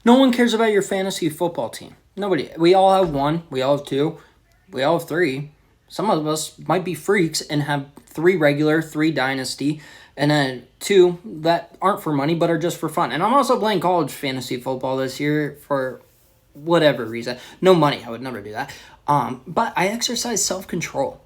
No one cares about your fantasy football team. Nobody. We all have one. We all have two. We all have three. Some of us might be freaks and have three regular, three dynasty, and then two that aren't for money but are just for fun. And I'm also playing college fantasy football this year for whatever reason. No money. I would never do that. But I exercise self control.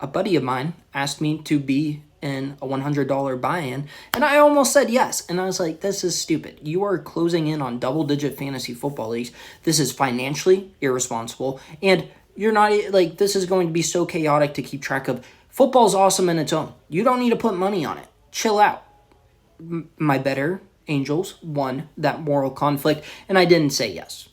A buddy of mine asked me to be in a $100 buy-in, and I almost said yes. And I was like, this is stupid. You are closing in on double-digit fantasy football leagues. This is financially irresponsible, and you're not, like, this is going to be so chaotic to keep track of. Football's awesome in its own. You don't need to put money on it. Chill out. My better angels won that moral conflict, and I didn't say yes,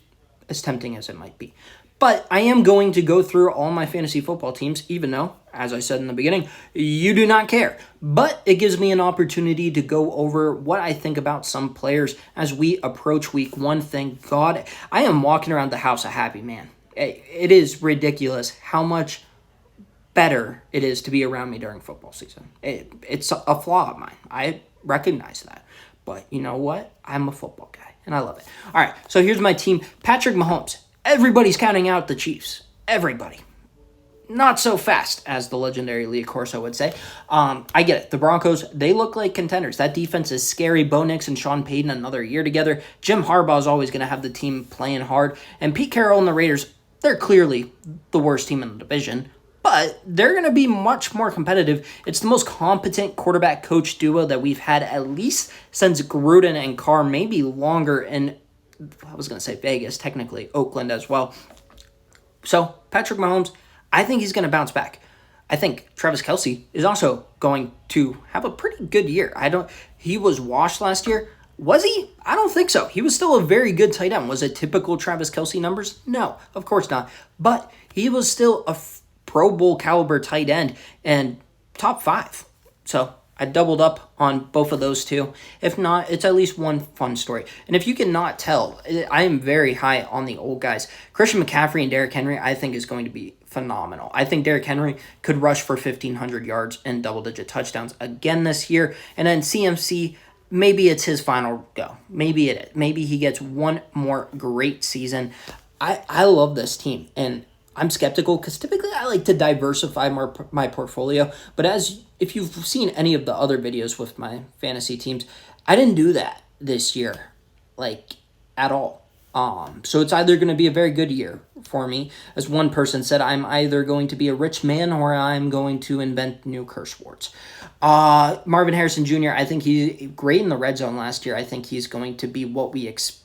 as tempting as it might be. But I am going to go through all my fantasy football teams, even though, as I said in the beginning, you do not care. But it gives me an opportunity to go over what I think about some players as we approach week one. Thank God. I am walking around the house a happy man. It is ridiculous how much better it is to be around me during football season. It's a flaw of mine. I recognize that. But you know what? I'm a football guy, and I love it. All right, so here's my team. Patrick Mahomes. Everybody's counting out the Chiefs. Everybody. Not so fast, as the legendary Lee Corso would say. I get it. The Broncos, they look like contenders. That defense is scary. Bo Nix and Sean Payton another year together. Jim Harbaugh is always going to have the team playing hard. And Pete Carroll and the Raiders, they're clearly the worst team in the division. But they're going to be much more competitive. It's the most competent quarterback-coach duo that we've had at least since Gruden and Carr, maybe longer, and I was going to say Vegas, technically Oakland as well. So, Patrick Mahomes, I think he's going to bounce back. I think Travis Kelce is also going to have a pretty good year. He was washed last year. Was he? I don't think so. He was still a very good tight end. Was it typical Travis Kelce numbers? No, of course not. But he was still a Pro Bowl caliber tight end and top 5. So, I doubled up on both of those two. If not, it's at least one fun story. And if you cannot tell, I am very high on the old guys. Christian McCaffrey and Derrick Henry, I think, is going to be phenomenal. I think Derrick Henry could rush for 1,500 yards and double-digit touchdowns again this year. And then CMC, maybe it's his final go. Maybe it is. Maybe he gets one more great season. I love this team, and I'm skeptical because typically I like to diversify my portfolio. But if you've seen any of the other videos with my fantasy teams, I didn't do that this year, like, at all. So it's either going to be a very good year for me. As one person said, I'm either going to be a rich man or I'm going to invent new curse words. Marvin Harrison Jr., I think he's great in the red zone last year. I think he's going to be what we expect